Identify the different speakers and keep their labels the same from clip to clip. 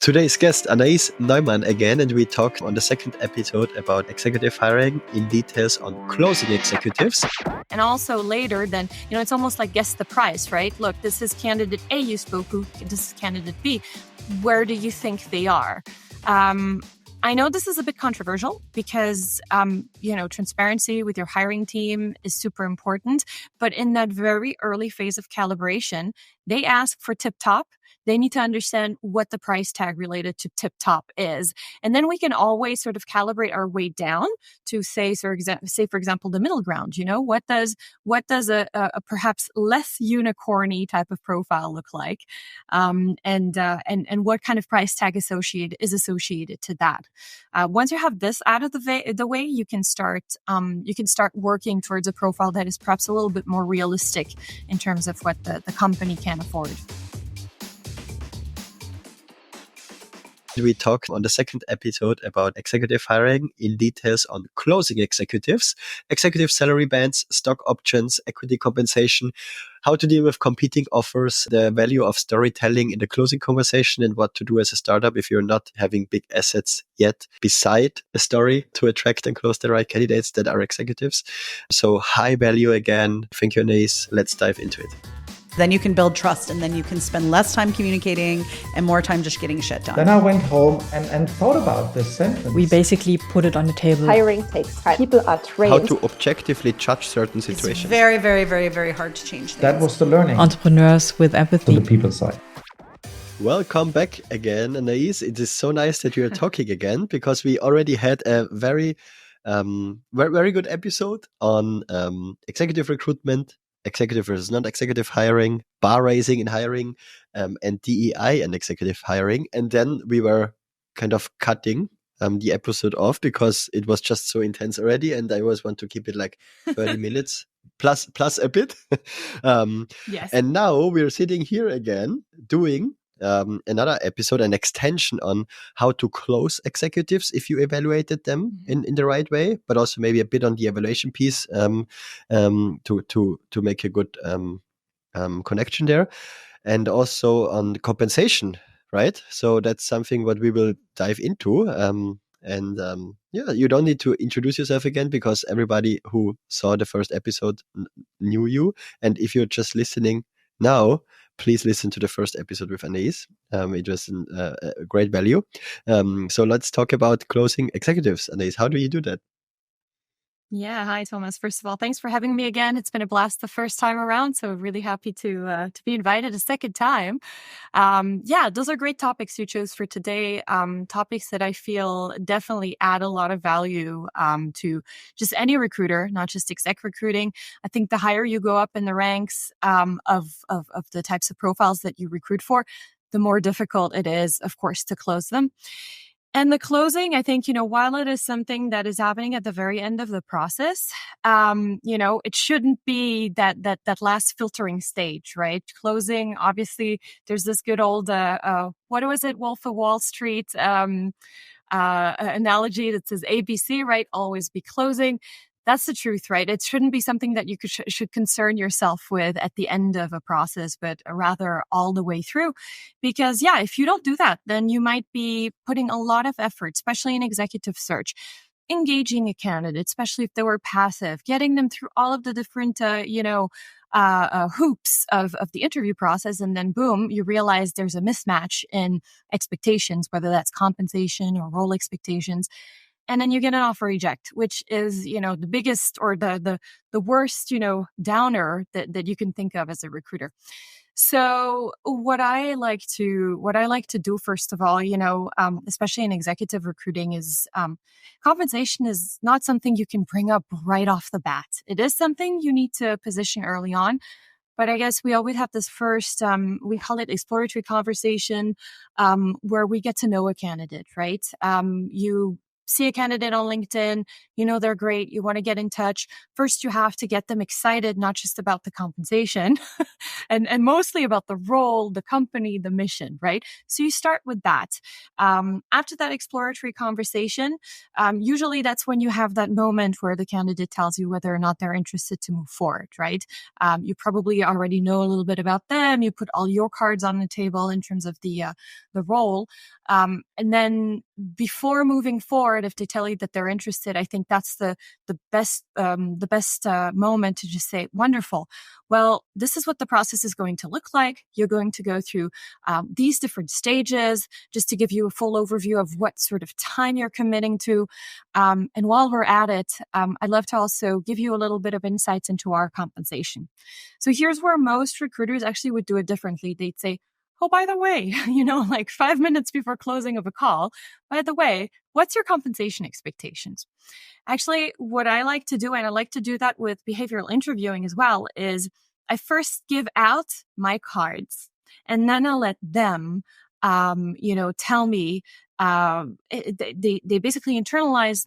Speaker 1: Today's guest, Anaïs Neumann again, and we talk on the second episode about executive hiring in details on closing executives.
Speaker 2: And also later, then, it's almost like guess the price, right? Look, this is candidate A you spoke to, this is candidate B. Where do you think they are? I know this is a bit controversial because, transparency with your hiring team is super important. But in that very early phase of calibration, they ask for tip top. They need to understand what the price tag related to tip top is. And then we can always sort of calibrate our way down to say, for example, the middle ground. What does a perhaps less unicorny type of profile look like? And what kind of price tag is associated to that? Once you have this out of the way, you can start working towards a profile that is perhaps a little bit more realistic in terms of what the company can afford.
Speaker 1: We talk on the second episode about executive hiring in details on closing executives, executive salary bands, stock options, equity compensation, how to deal with competing offers, the value of storytelling in the closing conversation, and what to do as a startup if you're not having big assets yet beside a story to attract and close the right candidates that are executives. So high value again. Thank you, Anaïs. Let's dive into it.
Speaker 3: Then you can build trust, and then you can spend less time communicating and more time just getting shit done.
Speaker 4: Then I went home and thought about this sentence.
Speaker 5: We basically put it on the table.
Speaker 6: Hiring takes time. People are trained.
Speaker 1: How to objectively judge certain situations.
Speaker 3: It's very, very, very, very hard to change things.
Speaker 4: That was the learning.
Speaker 5: Entrepreneurs with empathy.
Speaker 4: To the people side.
Speaker 1: Welcome back again, Anaïs. It is so nice that you are talking again, because we already had a very, very good episode on executive recruitment, executive versus non-executive hiring, bar raising in hiring, and DEI and executive hiring. And then we were kind of cutting the episode off because it was just so intense already. And I always want to keep it like 30 minutes plus a bit.
Speaker 2: Yes.
Speaker 1: And now we're sitting here again doing another episode, an extension on how to close executives if you evaluated them in the right way, but also maybe a bit on the evaluation piece to make a good connection there, and also on compensation, right? So that's something what we will dive into. You don't need to introduce yourself again because everybody who saw the first episode knew you. And if you're just listening now, please listen to the first episode with Anaïs. It was a great value. So let's talk about closing executives. Anaïs, how do you do that?
Speaker 2: Yeah. Hi, Thomas. First of all, thanks for having me again. It's been a blast the first time around, so really happy to be invited a second time. Those are great topics you chose for today. Topics that I feel definitely add a lot of value to just any recruiter, not just exec recruiting. I think the higher you go up in the ranks of the types of profiles that you recruit for, the more difficult it is, of course, to close them. And the closing, I think, while it is something that is happening at the very end of the process, it shouldn't be that last filtering stage, right? Closing, obviously, there's this good old, what was it, Wolf of Wall Street analogy that says ABC, right? Always be closing. That's the truth, right? It shouldn't be something that you should concern yourself with at the end of a process, but rather all the way through. Because, if you don't do that, then you might be putting a lot of effort, especially in executive search, engaging a candidate, especially if they were passive, getting them through all of the different, hoops of the interview process. And then, boom, you realize there's a mismatch in expectations, whether that's compensation or role expectations. And then you get an offer reject, which is, the biggest or the worst, downer that you can think of as a recruiter. So what I like to do, first of all, especially in executive recruiting, is compensation is not something you can bring up right off the bat. It is something you need to position early on. But I guess we always have this first, we call it exploratory conversation, where we get to know a candidate, right? You see a candidate on LinkedIn, you know they're great, you want to get in touch. First, you have to get them excited, not just about the compensation and mostly about the role, the company, the mission, right? So you start with that. After that exploratory conversation, usually that's when you have that moment where the candidate tells you whether or not they're interested to move forward, right? You probably already know a little bit about them. You put all your cards on the table in terms of the role. And then before moving forward, if they tell you that they're interested, I think that's the best moment to just say, wonderful. Well, this is what the process is going to look like. You're going to go through these different stages, just to give you a full overview of what sort of time you're committing to. And while we're at it, I'd love to also give you a little bit of insights into our compensation. So here's where most recruiters actually would do it differently. They'd say, oh, by the way, like 5 minutes before closing of a call, by the way, what's your compensation expectations? Actually, what I like to do, and I like to do that with behavioral interviewing as well, is I first give out my cards and then I'll let them, tell me, they basically internalize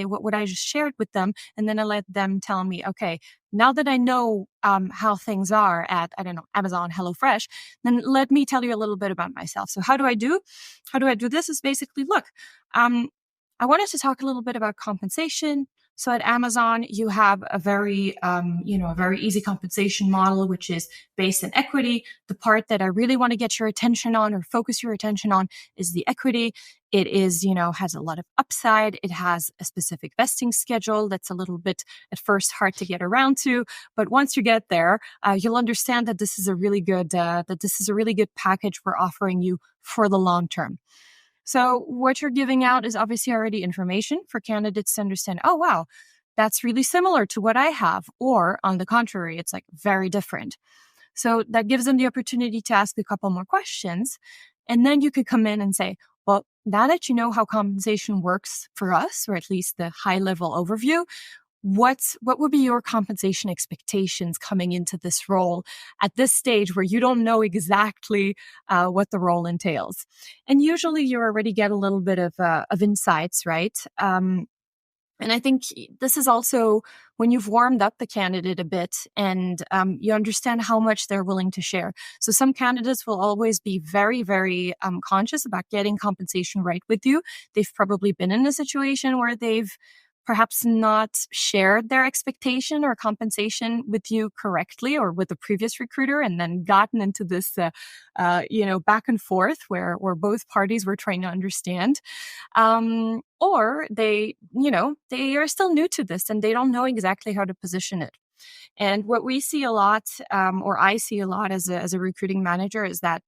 Speaker 2: what I just shared with them. And then I let them tell me, okay, now that I know, how things are at, I don't know, Amazon, HelloFresh, then let me tell you a little bit about myself. So how do I do this is basically, look, I wanted to talk a little bit about compensation. So at Amazon, you have a very easy compensation model, which is based in equity. The part that I really want to get your attention on or focus your attention on is the equity. It is, has a lot of upside. It has a specific vesting schedule that's a little bit at first hard to get around to. But once you get there, you'll understand that this is a really good package we're offering you for the long term. So what you're giving out is obviously already information for candidates to understand, oh, wow, that's really similar to what I have. Or on the contrary, it's like very different. So that gives them the opportunity to ask a couple more questions. And then you could come in and say, well, now that you know how compensation works for us, or at least the high level overview, what would be your compensation expectations coming into this role at this stage where you don't know exactly what the role entails? And usually you already get a little bit of insights, right? And I think this is also when you've warmed up the candidate a bit and you understand how much they're willing to share. So some candidates will always be very, very conscious about getting compensation right with you. They've probably been in a situation where they've perhaps not shared their expectation or compensation with you correctly or with the previous recruiter, and then gotten into this, back and forth where both parties were trying to understand. Or they are still new to this and they don't know exactly how to position it. And what we see a lot, or I see a lot as a recruiting manager, is that,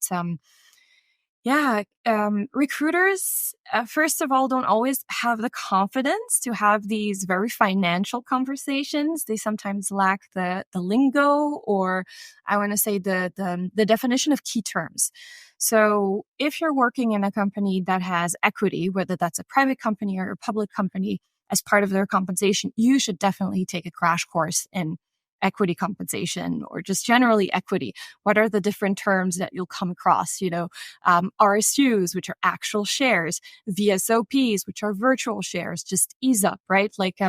Speaker 2: recruiters, first of all, don't always have the confidence to have these very financial conversations. They sometimes lack the lingo, or I want to say the definition of key terms. So if you're working in a company that has equity, whether that's a private company or a public company, as part of their compensation, you should definitely take a crash course in equity compensation, or just generally equity. What are the different terms that you'll come across? RSUs, which are actual shares, VSOPs, which are virtual shares, just ease up, right? Like,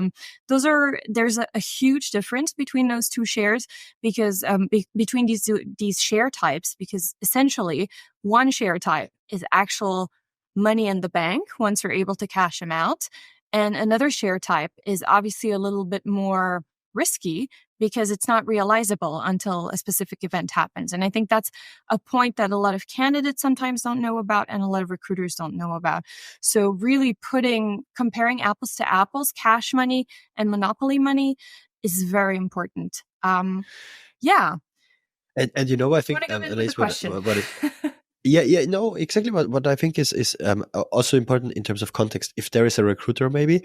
Speaker 2: there's a huge difference between those two shares, because, between these share types, because essentially one share type is actual money in the bank once you're able to cash them out. And another share type is obviously a little bit more risky because it's not realizable until a specific event happens. And I think that's a point that a lot of candidates sometimes don't know about and a lot of recruiters don't know about. So really comparing apples to apples, cash money and monopoly money is very important.
Speaker 1: And I think Anaïs, no, exactly what I think is also important in terms of context. If there is a recruiter maybe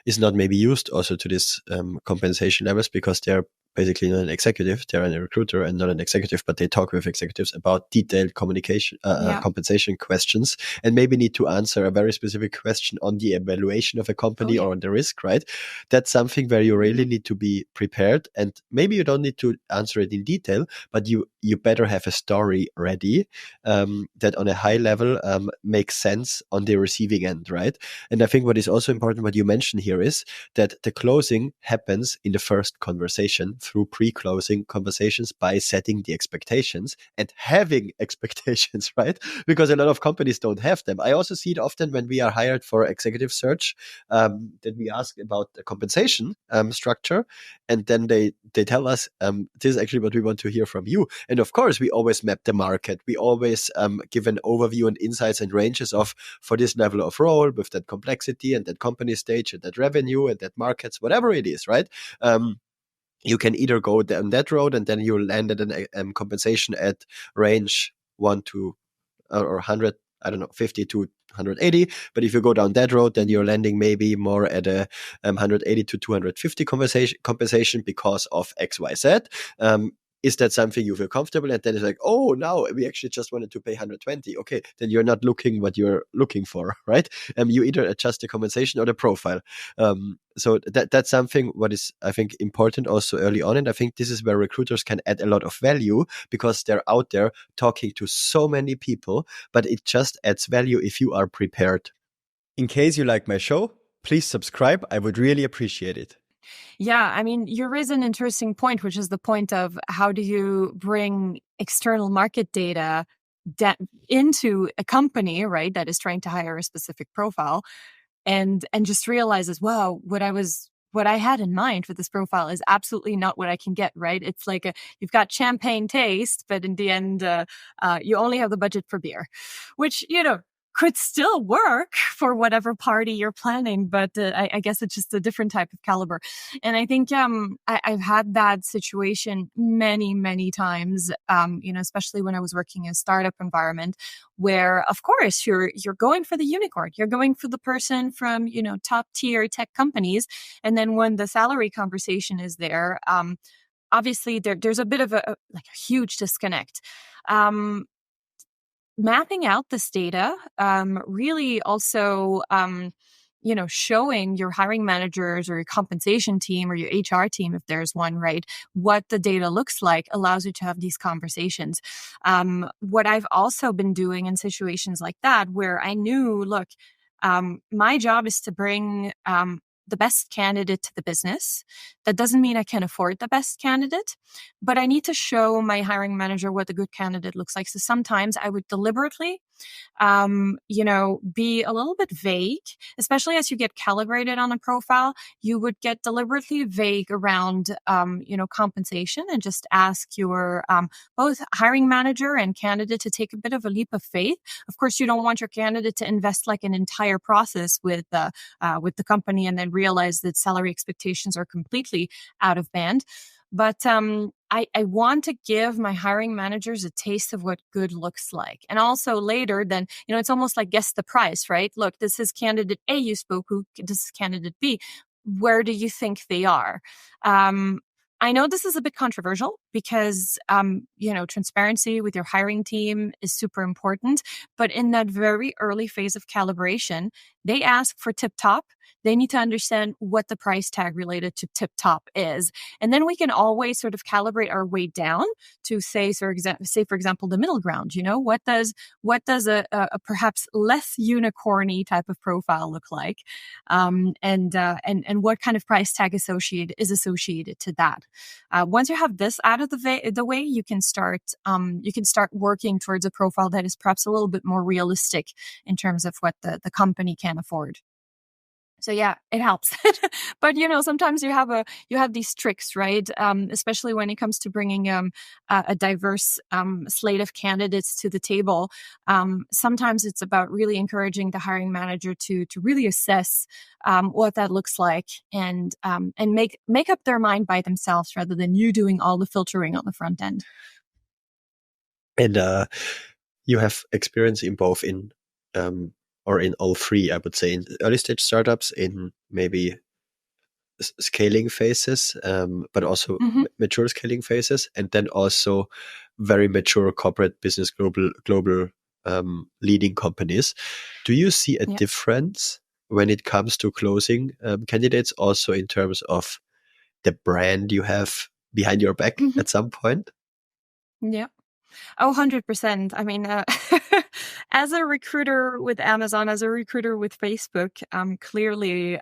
Speaker 1: is not maybe used also to this compensation levels, because they're basically not an executive, they're a recruiter and not an executive, but they talk with executives about detailed communication, compensation questions, and maybe need to answer a very specific question on the evaluation of a company or on the risk, right? That's something where you really need to be prepared, and maybe you don't need to answer it in detail, but you better have a story ready that on a high level makes sense on the receiving end, right? And I think what is also important, what you mentioned here, is that the closing happens in the first conversation through pre-closing conversations by setting the expectations and having expectations, right? Because a lot of companies don't have them. I also see it often when we are hired for executive search, that we ask about the compensation structure, and then they tell us, this is actually what we want to hear from you. And of course, we always map the market. We always give an overview and insights and ranges of, for this level of role, with that complexity and that company stage and that revenue and that markets, whatever it is, right? You can either go down that road and then you land at a compensation at range 1 to or 100, I don't know, 50 to 180. But if you go down that road, then you're landing maybe more at a 180 to 250 compensation because of XYZ. Is that something you feel comfortable? And then it's like, oh, now we actually just wanted to pay 120. Okay, then you're not looking what you're looking for, right? You either adjust the compensation or the profile. So that's something what is, I think, important also early on. And I think this is where recruiters can add a lot of value, because they're out there talking to so many people, but it just adds value if you are prepared. In case you like my show, please subscribe. I would really appreciate it.
Speaker 2: Yeah, I mean, you raise an interesting point, which is the point of how do you bring external market data into a company, right, that is trying to hire a specific profile, and just realizes, wow, what I had in mind for this profile is absolutely not what I can get, right? It's like you've got champagne taste, but in the end, you only have the budget for beer, which, could still work for whatever party you're planning, but I guess it's just a different type of caliber. And I think I've had that situation many, many times, especially when I was working in a startup environment, where, of course, you're going for the unicorn. You're going for the person from, top tier tech companies. And then when the salary conversation is there, obviously there's a bit of a huge disconnect. Mapping out this data, really also, showing your hiring managers or your compensation team or your HR team, if there's one, right, what the data looks like, allows you to have these conversations. What I've also been doing in situations like that, where I knew, look, my job is to bring the best candidate to the business. That doesn't mean I can afford the best candidate, but I need to show my hiring manager what the good candidate looks like. So sometimes I would deliberately, be a little bit vague, especially as you get calibrated on a profile. You would get deliberately vague around, compensation, and just ask your both hiring manager and candidate to take a bit of a leap of faith. Of course, you don't want your candidate to invest like an entire process with the company and then realize that salary expectations are completely out of band. But I want to give my hiring managers a taste of what good looks like. And also later, then, it's almost like guess the price, right? Look, this is candidate A you spoke to, this is candidate B. Where do you think they are? I know this is a bit controversial because, transparency with your hiring team is super important. But in that very early phase of calibration, they ask for tip top. They need to understand what the price tag related to tip top is. And then we can always sort of calibrate our way down to say, for example, the middle ground. What does a perhaps less unicorny type of profile look like? And what kind of price tag is associated to that? Once you have this out of the way, you can start working towards a profile that is perhaps a little bit more realistic in terms of what the company can afford. So yeah, it helps. But sometimes you have these tricks, right? Especially when it comes to bringing a diverse slate of candidates to the table. Sometimes it's about really encouraging the hiring manager to really assess what that looks like and make up their mind by themselves, rather than you doing all the filtering on the front end.
Speaker 1: And you have experience in both or in all three, I would say, in early stage startups, in maybe scaling phases, but also
Speaker 2: Mhm.
Speaker 1: mature scaling phases, and then also very mature corporate business, global leading companies. Do you see a
Speaker 2: Yeah.
Speaker 1: difference when it comes to closing candidates, also in terms of the brand you have behind your back
Speaker 2: Mhm.
Speaker 1: at some point?
Speaker 2: Yeah. Oh, 100%. I mean, as a recruiter with Amazon, as a recruiter with Facebook, clearly,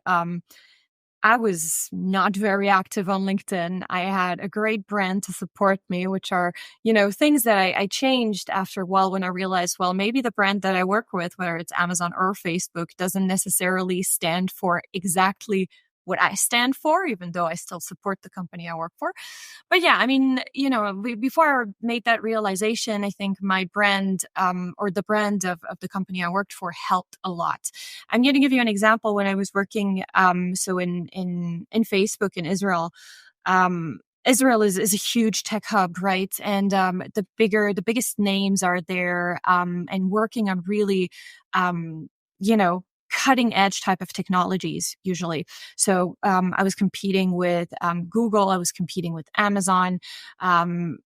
Speaker 2: I was not very active on LinkedIn. I had a great brand to support me, which are, things that I changed after a while when I realized, well, maybe the brand that I work with, whether it's Amazon or Facebook, doesn't necessarily stand for exactly what I stand for, even though I still support the company I work for. But yeah, I mean, before I made that realization, I think my brand, or the brand of the company I worked for, helped a lot. I'm going to give you an example. When I was working, so in Facebook in Israel, Israel is a huge tech hub, right? And the biggest names are there, and working on really, you know, cutting edge type of technologies usually. So I was competing with Google, I was competing with Amazon, and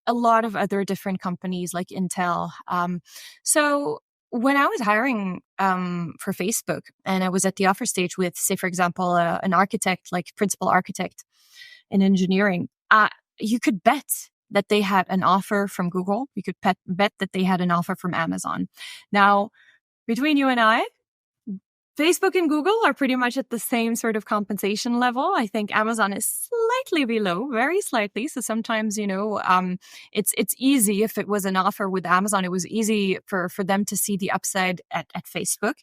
Speaker 2: a lot of other different companies like Intel. So when I was hiring for Facebook, and I was at the offer stage with, say, for example, an architect, like principal architect in engineering, you could bet that they had an offer from Google. You could bet that they had an offer from Amazon. Now, between you and I, Facebook and Google are pretty much at the same sort of compensation level. I think Amazon is slightly below, very slightly. So sometimes, it's easy. If it was an offer with Amazon, it was easy for them to see the upside at Facebook,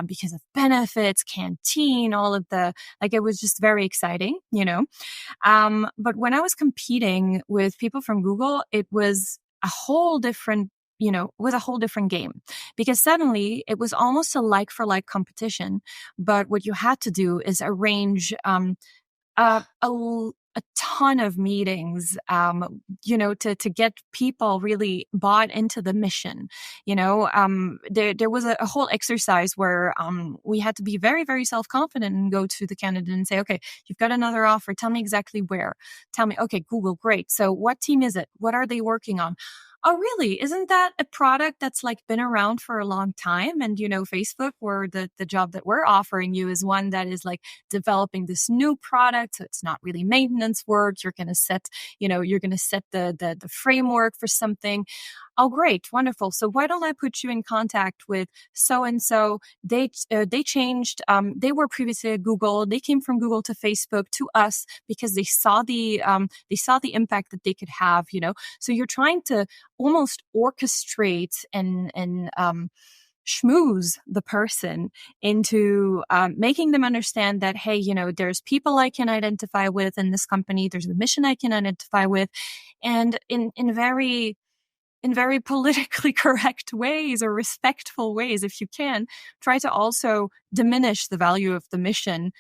Speaker 2: because of benefits, canteen, all of it was just very exciting, But when I was competing with people from Google, it was a whole different game, because suddenly it was almost a like for like competition. But what you had to do is arrange a ton of meetings, to get people really bought into the mission. There was a whole exercise where we had to be very, very self-confident and go to the candidate and say, okay, you've got another offer. Tell me exactly where. Tell me, okay, Google, great. So what team is it? What are they working on? Oh, really? Isn't that a product that's been around for a long time? And, Facebook, where the job that we're offering you is one that is developing this new product. So it's not really maintenance work. You're going to set the framework for something. Oh, great. Wonderful. So why don't I put you in contact with so-and-so? They changed. They were previously at Google. They came from Google to Facebook to us because they saw the impact that they could have, So you're trying to almost orchestrate and schmooze the person into making them understand that, hey, there's people I can identify with in this company. There's a mission I can identify with. And in very politically correct ways or respectful ways, if you can, try to also diminish the value of the mission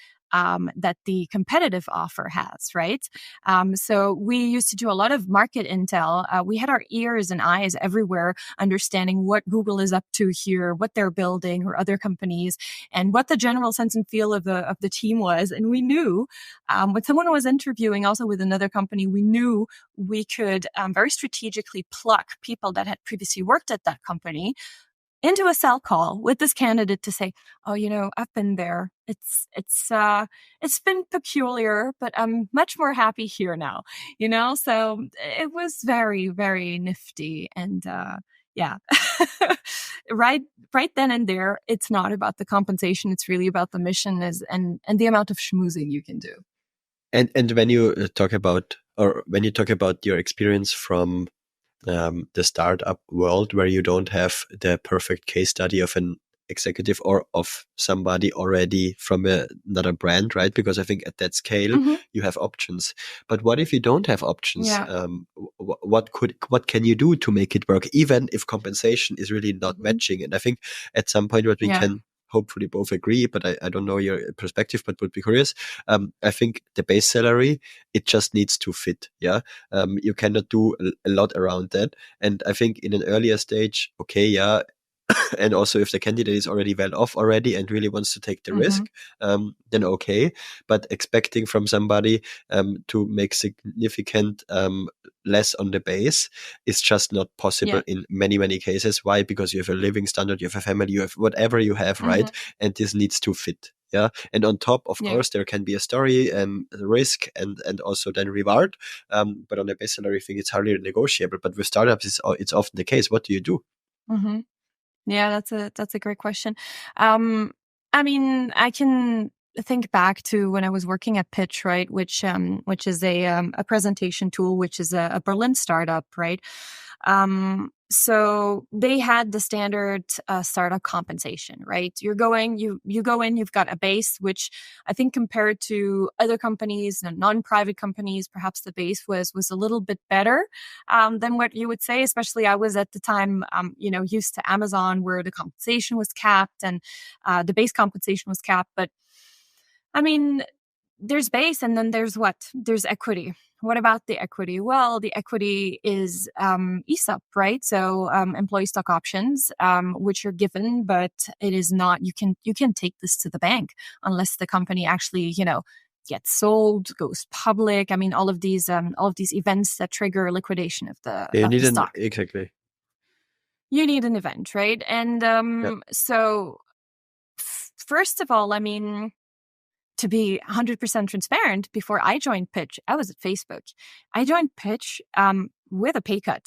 Speaker 2: that the competitive offer has, right? So we used to do a lot of market intel. We had our ears and eyes everywhere, understanding what Google is up to here, what they're building, or other companies, and what the general sense and feel of the team was. And we knew when someone was interviewing also with another company, we knew we could very strategically pluck people that had previously worked at that company into a cell call with this candidate to say, oh, I've been there. It's been peculiar, but I'm much more happy here now, So it was very, very nifty. And, yeah, right then and there, it's not about the compensation. It's really about the mission and the amount of schmoozing you can do.
Speaker 1: And when you talk about your experience from the startup world, where you don't have the perfect case study of an executive or of somebody already from another brand, right? Because I think at that scale, you have options. But what if you don't have options?
Speaker 2: Yeah.
Speaker 1: What can you do to make it work, even if compensation is really not matching? And I think at some point what we can hopefully both agree, but I don't know your perspective, but would be curious. I think the base salary, it just needs to fit. Yeah. You cannot do a lot around that. And I think in an earlier stage, okay, yeah, and also if the candidate is already well off already and really wants to take the risk, then okay. But expecting from somebody to make significant less on the base is just not possible in many, many cases. Why? Because you have a living standard, you have a family, you have whatever you have, right? And this needs to fit. Yeah. And on top, of course, there can be a story, risk and also then reward. But on the base salary thing, it's hardly negotiable. But with startups, it's often the case. What do you do?
Speaker 2: Yeah, that's a great question. I mean, I can think back to when I was working at Pitch, right, which is a presentation tool, which is a Berlin startup, right? So they had the standard startup compensation, right? You go in, you've got a base, which I think compared to other companies and non-private companies, perhaps the base was a little bit better than what you would say. Especially I was at the time, used to Amazon where the compensation was capped and the base compensation was capped. But I mean, there's base and then there's what? There's equity. What about the equity? Well, the equity is ESOP, right? So employee stock options, which are given, but it is not. You can take this to the bank unless the company actually, gets sold, goes public. I mean, all of these events that trigger liquidation of the stock.
Speaker 1: Exactly.
Speaker 2: You need an event, right? And so first of all, I mean, to be 100% transparent, before I joined Pitch, I was at Facebook. I joined Pitch with a pay cut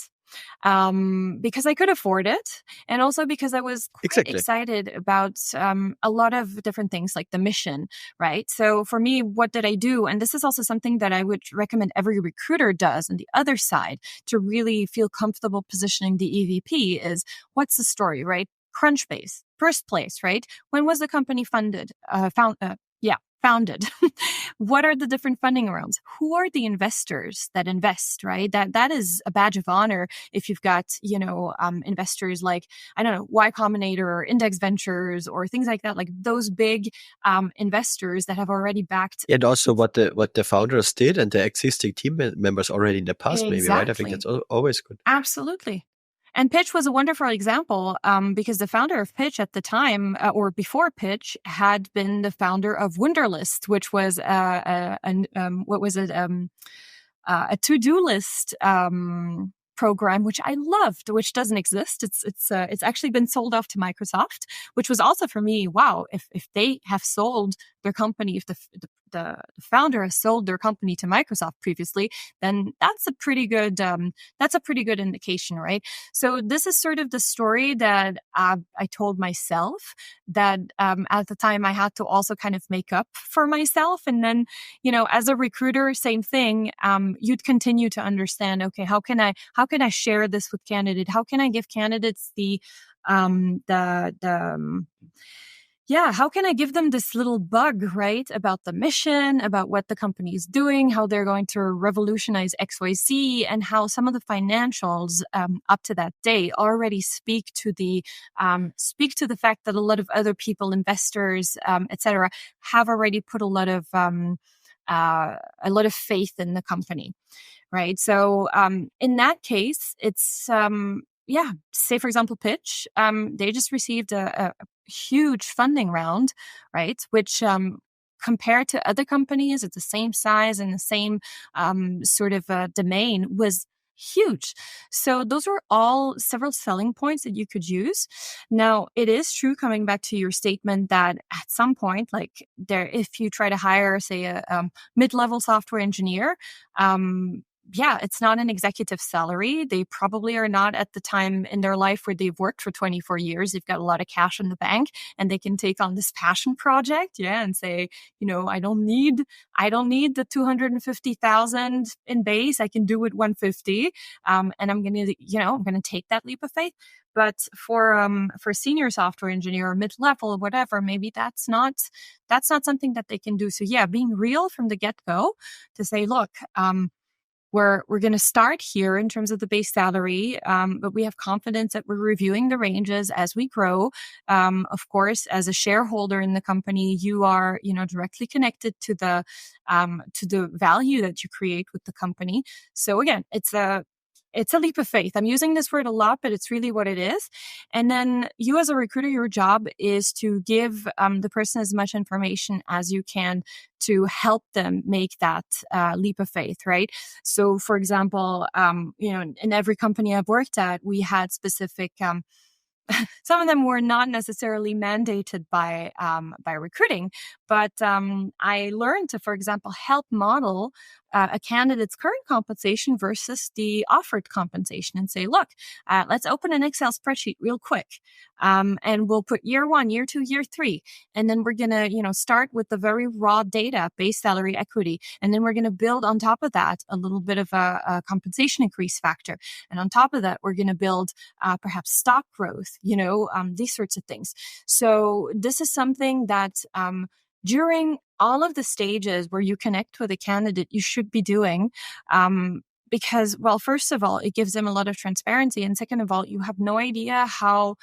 Speaker 2: because I could afford it, and also because I was quite excited about a lot of different things like the mission, right? So for me, what did I do? And this is also something that I would recommend every recruiter does on the other side to really feel comfortable positioning the EVP is, what's the story, right? Crunchbase, first place, right? When was the company founded? What are the different funding rounds? Who are the investors that invest, right? That is a badge of honor if you've got, investors like, I don't know, Y Combinator or Index Ventures or things like that, like those big investors that have already backed.
Speaker 1: And also what the founders did and the existing team members already in the past, maybe, right? I think that's always good.
Speaker 2: Absolutely. And Pitch was a wonderful example because the founder of Pitch at the time, or before Pitch, had been the founder of Wunderlist, which was a to-do list program, which I loved, which doesn't exist. It's actually been sold off to Microsoft, which was also for me, wow, if they have sold their company, if the founder has sold their company to Microsoft previously, then that's a pretty good indication, right? So this is sort of the story that I told myself that at the time I had to also kind of make up for myself. And then, as a recruiter, same thing. You'd continue to understand, okay, how can I share this with candidate? How can I give candidates how can I give them this little bug, right? About the mission, about what the company is doing, how they're going to revolutionize XYZ, and how some of the financials up to that day already speak to the fact that a lot of other people, investors, etc., have already put a lot of faith in the company, right? So in that case, it's say for example, Pitch, they just received a huge funding round, right? Which compared to other companies at the same size and the same sort of domain was huge. So those were all several selling points that you could use. Now, it is true, coming back to your statement, that at some point, like if you try to hire, say, a mid-level software engineer, it's not an executive salary. They probably are not at the time in their life where they've worked for 24 years. They've got a lot of cash in the bank and they can take on this passion project. Yeah. And say, I don't need the 250,000 in base. I can do it 150. And I'm going to take that leap of faith. But for a senior software engineer or mid-level or whatever, maybe that's not something that they can do. So yeah, being real from the get-go to say, look, we're going to start here in terms of the base salary, but we have confidence that we're reviewing the ranges as we grow. Of course, as a shareholder in the company, you are, directly connected to the value that you create with the company. So again, it's a it's a leap of faith. I'm using this word a lot, but it's really what it is. And then you as a recruiter, your job is to give the person as much information as you can to help them make that leap of faith, right? So, for example, in every company I've worked at, we had specific some of them were not necessarily mandated by recruiting, but I learned to, for example, help model a candidate's current compensation versus the offered compensation and say, look, let's open an Excel spreadsheet real quick. And we'll put year 1, year 2, year 3. And then we're going to, start with the very raw data, base salary, equity. And then we're going to build on top of that a little bit of a compensation increase factor. And on top of that, we're going to build perhaps stock growth, these sorts of things. So this is something that during all of the stages where you connect with a candidate, you should be doing. Because, well, first of all, it gives them a lot of transparency. And second of all, you have no idea how,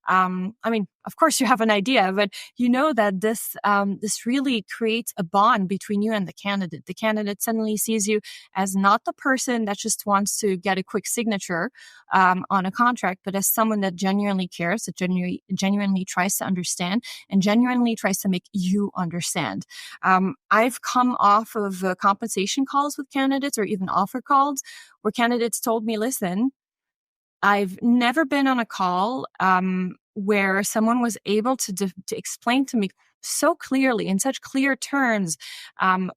Speaker 2: of course you have an idea, but you know that this really creates a bond between you and the candidate. The candidate suddenly sees you as not the person that just wants to get a quick signature on a contract, but as someone that genuinely cares, that genuinely tries to understand and genuinely tries to make you understand. I've come off of compensation calls with candidates or even offer calls where candidates told me, listen, I've never been on a call where someone was able to explain to me so clearly, in such clear terms,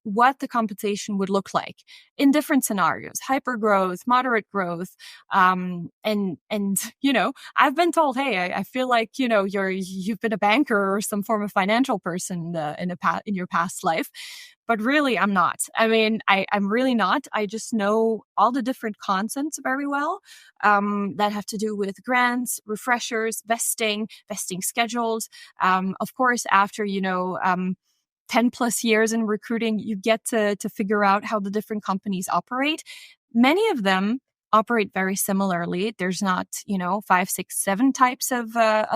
Speaker 2: what the compensation would look like in different scenarios: hyper growth, moderate growth, and I've been told, hey, I feel like you've been a banker or some form of financial person in your past life. But really, I'm not. I'm really not. I just know all the different concepts very well that have to do with grants, refreshers, vesting schedules. Of course, after 10 plus years in recruiting, you get to figure out how the different companies operate. Many of them operate very similarly. There's not 5, 6, 7 types of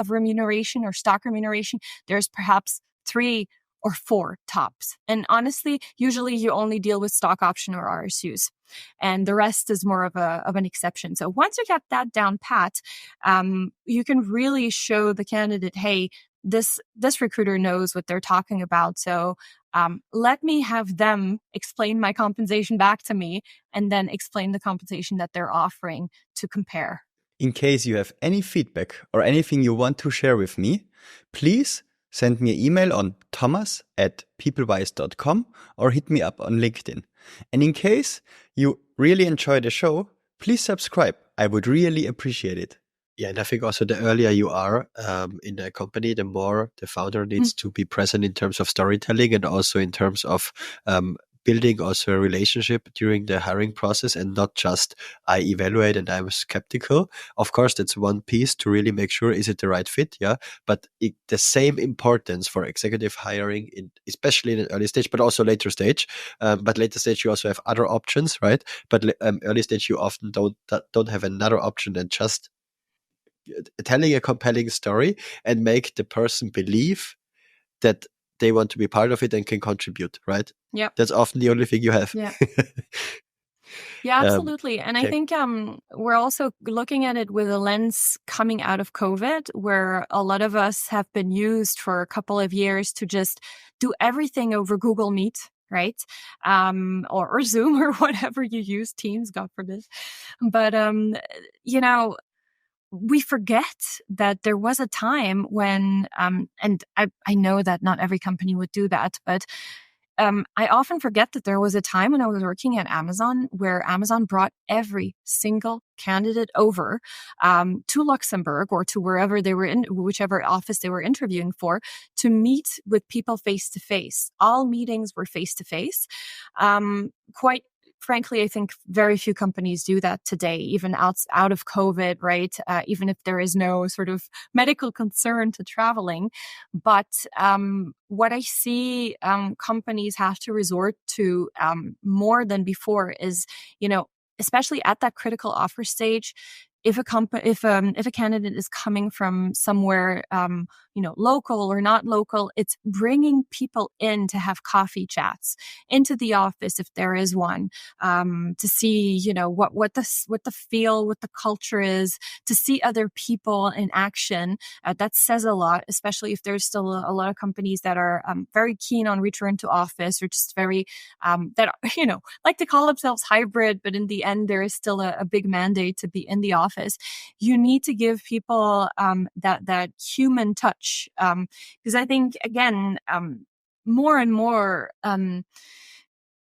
Speaker 2: remuneration or stock remuneration. There's perhaps 3 or 4 tops. And honestly, usually you only deal with stock option or RSUs. And the rest is more of an exception. So once you get that down pat, you can really show the candidate, hey, this recruiter knows what they're talking about. So let me have them explain my compensation back to me and then explain the compensation that they're offering to compare.
Speaker 1: In case you have any feedback or anything you want to share with me, please send me an email on thomas@peoplewise.com or hit me up on LinkedIn. And in case you really enjoy the show, please subscribe. I would really appreciate it. Yeah, and I think also the earlier you are in a company, the more the founder needs to be present in terms of storytelling and also in terms of building also a relationship during the hiring process, and not just I evaluate and I'm skeptical. Of course, that's one piece to really make sure, is it the right fit? Yeah. But the same importance for executive hiring, especially in an early stage, but also later stage. But later stage, you also have other options, right? But early stage, you often don't have another option than just telling a compelling story and make the person believe that they want to be part of it and can contribute, right?
Speaker 2: Yeah.
Speaker 1: That's often the only thing you have.
Speaker 2: Yeah. Yeah, absolutely. And I think we're also looking at it with a lens coming out of COVID, where a lot of us have been used for a couple of years to just do everything over Google Meet, right? Or Zoom or whatever you use, Teams, God forbid. But, we forget that there was a time when, and I know that not every company would do that, but I often forget that there was a time when I was working at Amazon where Amazon brought every single candidate over to Luxembourg or to wherever they were in, whichever office they were interviewing for, to meet with people face to face. All meetings were face to face. Quite frankly, I think very few companies do that today, even out of COVID, right? Even if there is no sort of medical concern to traveling. But what I see companies have to resort to more than before is, especially at that critical offer stage, if a candidate is coming from somewhere, local or not local, it's bringing people in to have coffee chats into the office if there is one, to see, what the feel, what the culture is, to see other people in action. That says a lot, especially if there's still a lot of companies that are very keen on return to office, or just very that like to call themselves hybrid, but in the end there is still a big mandate to be in the office. You need to give people that human touch, because I think, again, more and more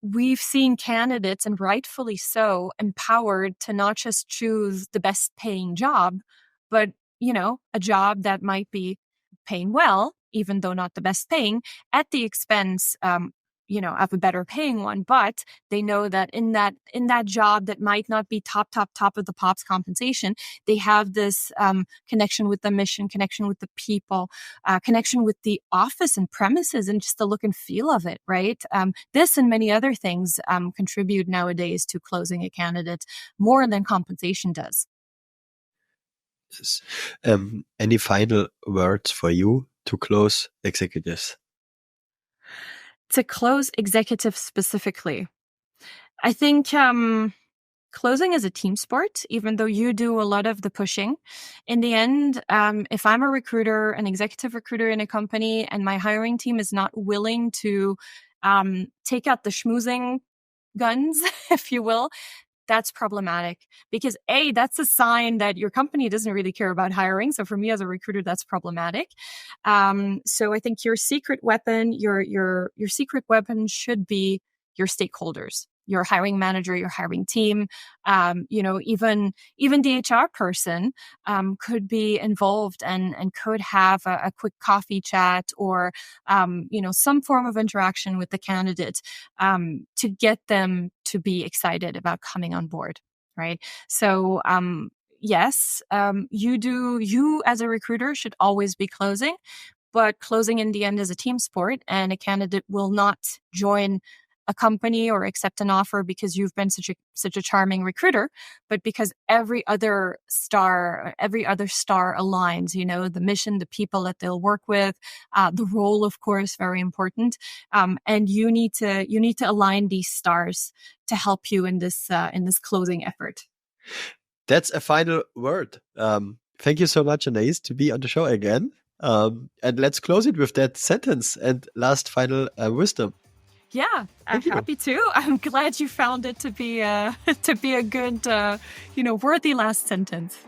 Speaker 2: we've seen candidates, and rightfully so, empowered to not just choose the best paying job, but a job that might be paying well, even though not the best paying, at the expense of a better paying one. But they know that in that job that might not be top of the pops compensation, they have this connection with the mission, connection with the people, connection with the office and premises, and just the look and feel of it, right? This and many other things contribute nowadays to closing a candidate more than compensation does.
Speaker 1: Yes. Any final words for you to close executives?
Speaker 2: To close executives specifically, I think closing is a team sport, even though you do a lot of the pushing. In the end, if I'm a recruiter, an executive recruiter in a company, and my hiring team is not willing to take out the schmoozing guns, if you will, that's problematic, because that's a sign that your company doesn't really care about hiring. So for me as a recruiter, that's problematic. So I think your secret weapon, your secret weapon should be your stakeholders, your hiring manager, your hiring team. Even the HR person could be involved and could have a quick coffee chat, or some form of interaction with the candidate to get them to be excited about coming on board, right? So yes, you as a recruiter should always be closing, but closing in the end is a team sport, and a candidate will not join a company or accept an offer because you've been such a charming recruiter, but because every other star aligns, the mission, the people that they'll work with, the role, of course, very important. And you need to align these stars to help you in this closing effort.
Speaker 1: That's a final word. Thank you so much, Anaïs, to be on the show again. And let's close it with that sentence and last final wisdom.
Speaker 2: Yeah, I'm happy to. I'm glad you found it to be a good, worthy last sentence.